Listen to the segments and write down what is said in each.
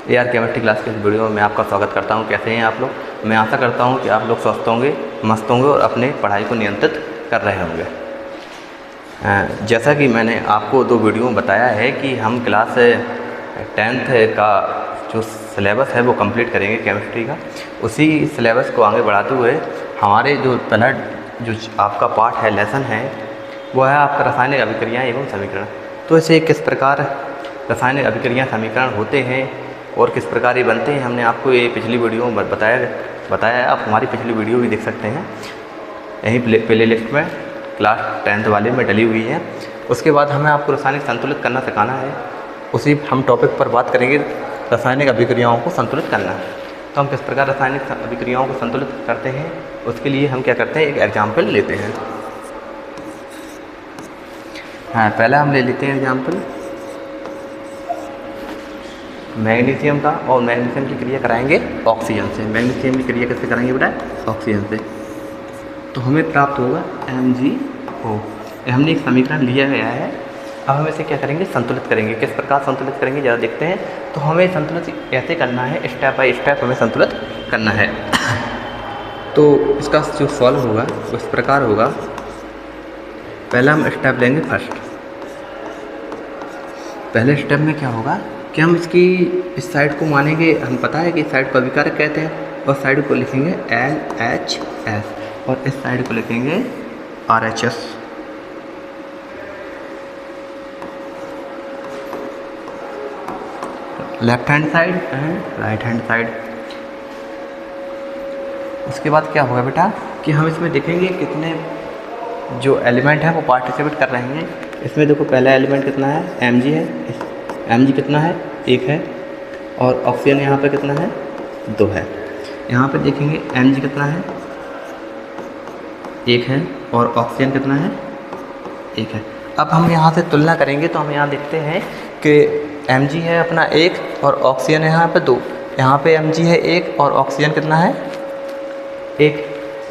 यार chemistry class के इस वीडियो में आपका स्वागत करता हूँ। कैसे हैं आप लोग? मैं आशा करता हूँ कि आप लोग स्वस्थ होंगे, मस्त होंगे और अपने पढ़ाई को नियंत्रित कर रहे होंगे। जैसा कि मैंने आपको 2 वीडियो में बताया है कि हम क्लास 10th का जो सिलेबस है वो कंप्लीट करेंगे केमिस्ट्री का। उसी सिलेबस को आगे बढ़ाते हुए हमारे जो पहला जो आपका पार्ट है, लेसन है, वो है आपका रासायनिक अभिक्रियाएँ एवं समीकरण। तो ऐसे किस प्रकार रासायनिक अभिक्रिया समीकरण होते हैं और किस प्रकार ये बनते हैं, हमने आपको ये पिछली वीडियो में बताया है। आप हमारी पिछली वीडियो भी देख सकते हैं, यहीं प्ले लिस्ट में क्लास 10th वाले में डली हुई है। उसके बाद हमें आपको रासायनिक संतुलित करना सिखाना है। उसी हम टॉपिक पर बात करेंगे, रासायनिक अभिक्रियाओं को संतुलित करना। तो हम किस प्रकार रासायनिक अभिक्रियाओं को संतुलित करते हैं, उसके लिए हम क्या करते हैं, एक एग्जाम्पल लेते हैं। हाँ, पहला हम ले लेते हैं एग्जाम्पल मैग्नीशियम का, और मैग्नीशियम की क्रिया कराएंगे ऑक्सीजन से। मैग्नीशियम की क्रिया कैसे कराएंगे बेटा? ऑक्सीजन से। तो हमें प्राप्त होगा MgO। हमने एक समीकरण लिया गया है, अब हम इसे क्या करेंगे, संतुलित करेंगे। किस प्रकार संतुलित करेंगे ज़रा देखते हैं। तो हमें संतुलित ऐसे करना है, स्टेप बाय स्टेप हमें संतुलित करना है। तो इसका जो सॉल्व होगा वो इस प्रकार होगा। पहला हम स्टेप लेंगे फर्स्ट। पहले स्टेप में क्या होगा कि हम इसकी इस साइड को मानेंगे, हम पता है कि इस साइड को अभिकारक कहते हैं, और साइड को लिखेंगे LHS और इस साइड को लिखेंगे RHS। Left hand side and right hand side. उसके बाद क्या होगा बेटा कि हम इसमें देखेंगे कितने जो एलिमेंट हैं वो पार्टिसिपेट कर रहे हैं। इसमें देखो पहला एलिमेंट कितना है, Mg है। Mg कितना है, 1 है। और ऑक्सीजन यहाँ पे कितना है, 2 है। यहाँ पे देखेंगे Mg कितना है, 1 है। और ऑक्सीजन कितना है, 1 है। अब हम यहाँ से तुलना करेंगे तो हम यहाँ देखते हैं कि Mg है अपना 1 और ऑक्सीजन है यहाँ पे 2। यहाँ पे Mg है 1 और ऑक्सीजन कितना है, 1।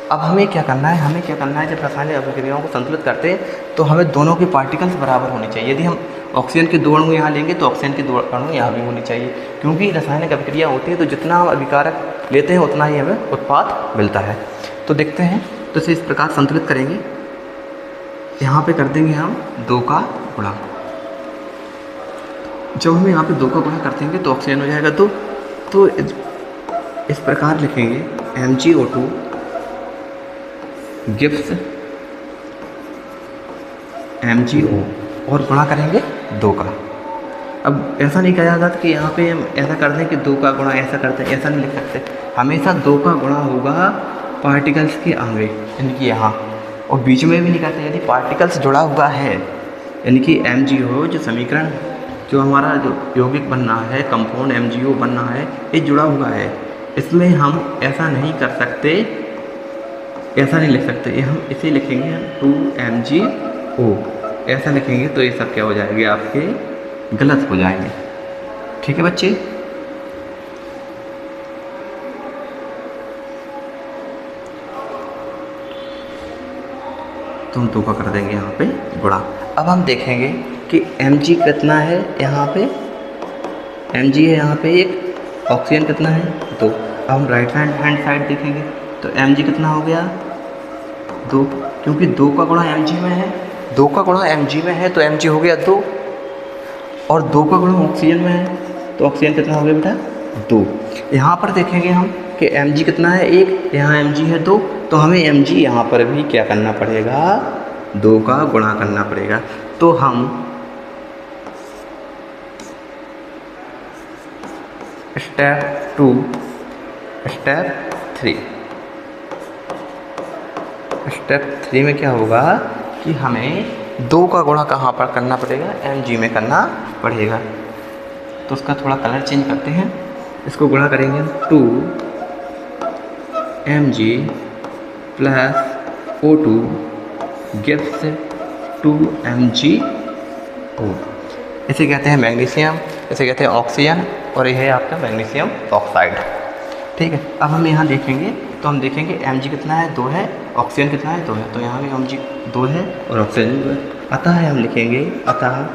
अब हमें क्या करना है, जब रासायनिक अभिक्रियाओं को संतुलित करते हैं तो हमें दोनों के पार्टिकल्स बराबर होने चाहिए। यदि हम ऑक्सीजन के 2 अणु यहाँ लेंगे तो ऑक्सीजन के 2 अणु यहाँ भी होने चाहिए, क्योंकि रासायनिक अभिक्रिया होती है तो जितना हम अभिकारक लेते हैं उतना ही हमें उत्पाद मिलता है। तो देखते हैं, तो इसे इस प्रकार संतुलित करेंगे। यहाँ पे कर देंगे हम 2 का गुणा। जब हम यहाँ पे 2 का गुणा कर देंगे तो ऑक्सीजन हो जाएगा 2। तो इस प्रकार लिखेंगे MgO2 गिव्स MgO और गुणा करेंगे 2 का। अब ऐसा नहीं कहा जाता कि यहाँ पे हम ऐसा कर दें कि 2 का गुणा ऐसा करते हैं, ऐसा नहीं लिख सकते। हमेशा 2 का गुणा होगा पार्टिकल्स के आगे, यानी कि यहाँ, और बीच में भी नहीं करते। यदि पार्टिकल्स जुड़ा हुआ है, यानी कि MgO जो समीकरण जो हमारा जो यौगिक बनना है, कंपाउंड MgO बनना है, ये जुड़ा हुआ है। इसमें हम ऐसा नहीं कर सकते, ऐसा नहीं लिख सकते। ये हम इसे लिखेंगे 2MgO, ऐसा लिखेंगे तो ये सब क्या हो जाएंगे, आपके गलत हो जाएंगे। ठीक है बच्चे? तो हम 2 का कर देंगे यहाँ पे गुणा। अब हम देखेंगे कि Mg कितना है, यहाँ पे Mg है यहाँ पे 1, ऑक्सीजन कितना है 2। अब हम राइट हैंड साइड देखेंगे तो Mg कितना हो गया 2, क्योंकि 2 का गुणा Mg में है, 2 का गुणा Mg में है तो Mg हो गया 2, और 2 का गुणा ऑक्सीजन में है तो ऑक्सीजन कितना हो गया बेटा 2। यहाँ पर देखेंगे हम कि Mg कितना है 1, यहाँ Mg है 2, तो हमें Mg यहाँ पर भी क्या करना पड़ेगा, 2 का गुणा करना पड़ेगा। तो हम स्टेप 2 स्टेप 3 में क्या होगा कि हमें 2 का गुणा कहाँ पर करना पड़ेगा, Mg में करना पड़ेगा। तो उसका थोड़ा कलर चेंज करते हैं, इसको गुणा करेंगे 2Mg + O2 गिव्स 2MgO। इसे कहते हैं मैग्नीशियम, इसे कहते हैं ऑक्सीजन, और यह है आपका मैग्नीशियम ऑक्साइड। ठीक है। अब हम यहाँ देखेंगे तो हम देखेंगे Mg कितना है, 2 है, ऑक्सीजन कितना है, 2 है। तो यहाँ भी Mg 2 है और ऑक्सीजन 2 है। अतः हम लिखेंगे, अतः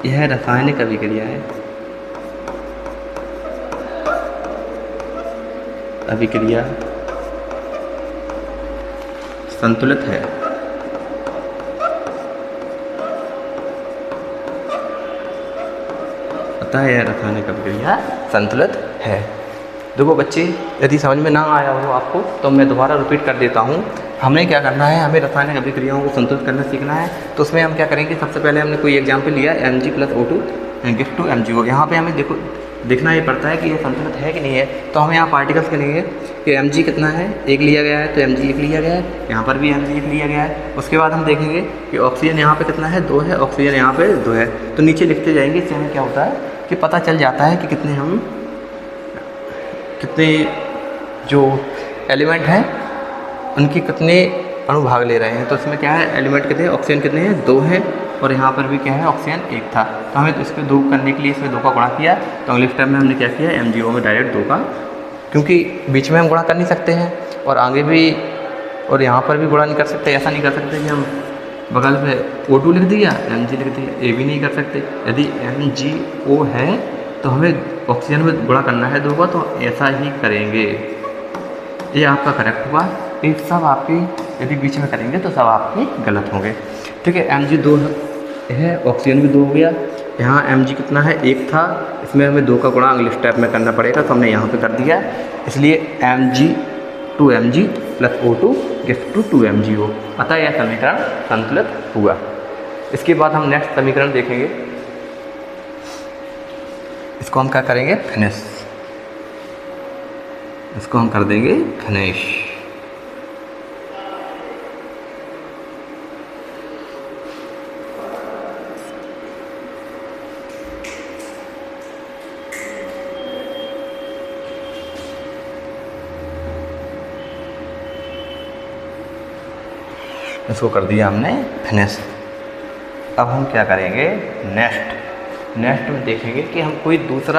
यह रासायनिक अभिक्रिया है, अभिक्रिया संतुलित है। अतः यह रासायनिक अभिक्रिया संतुलित है। देखो बच्चे, यदि समझ में ना आया हो आपको तो मैं दोबारा रिपीट कर देता हूँ। हमें क्या करना है, हमें रासायनिक अभिक्रियाओं को संतुलित करना सीखना है। तो उसमें हम क्या करेंगे, सबसे पहले हमने कोई एग्जाम्पल लिया Mg + O2 gives to MgO। यहाँ पे हमें देखो देखना ये पड़ता है कि ये संतुलित है कि नहीं है। तो हमें यहाँ पार्टिकल्स के लेंगे कि Mg कितना है, एक लिया गया है तो Mg एक लिया गया है, यहाँ पर भी Mg एक लिया गया है। उसके बाद हम देखेंगे कि ऑक्सीजन यहाँ पे कितना है, 2 है, ऑक्सीजन यहाँ पे 2 है। तो नीचे लिखते जाएंगे। इससे हमें क्या होता है कि पता चल जाता है कि कितने जो एलिमेंट हैं उनके कितने अनुभाग ले रहे हैं। तो इसमें क्या है, एलिमेंट कितने, ऑक्सीजन कितने हैं, 2 हैं, और यहाँ पर भी क्या है, ऑक्सीजन 1 था। तो हमें तो इसको 2 करने के लिए इसमें 2 का गुणा किया। तो अगले स्टेप में हमने क्या किया, MgO में डायरेक्ट 2 का, क्योंकि बीच में हम गुणा कर नहीं सकते हैं और आगे भी और यहाँ पर भी गुणा नहीं कर सकते। ऐसा नहीं कर सकते कि हम बगल में O2 लिख दिया, Mg लिख दिया, ये भी नहीं कर सकते। यदि MgO है तो हमें ऑक्सीजन में गुणा करना है 2 का, तो ऐसा ही करेंगे। ये आपका करेक्ट हुआ। ये सब आपके यदि बीच में करेंगे तो सब आपके गलत होंगे। ठीक है, Mg 2 है, ऑक्सीजन भी 2 हो गया। यहाँ Mg कितना है, 1 था, इसमें हमें 2 का गुणा अगले स्टेप में करना पड़ेगा। तो हमने यहाँ पे कर दिया, इसलिए Mg + O2 gives to 2MgO। अतः यह समीकरण संतुलित हुआ। इसके बाद हम नेक्स्ट समीकरण देखेंगे। इसको हम क्या करेंगे, फिनिश। इसको हम कर देंगे फिनिश। इसको कर दिया हमने फिनिश। अब हम क्या करेंगे, नेक्स्ट में देखेंगे कि हम कोई दूसरा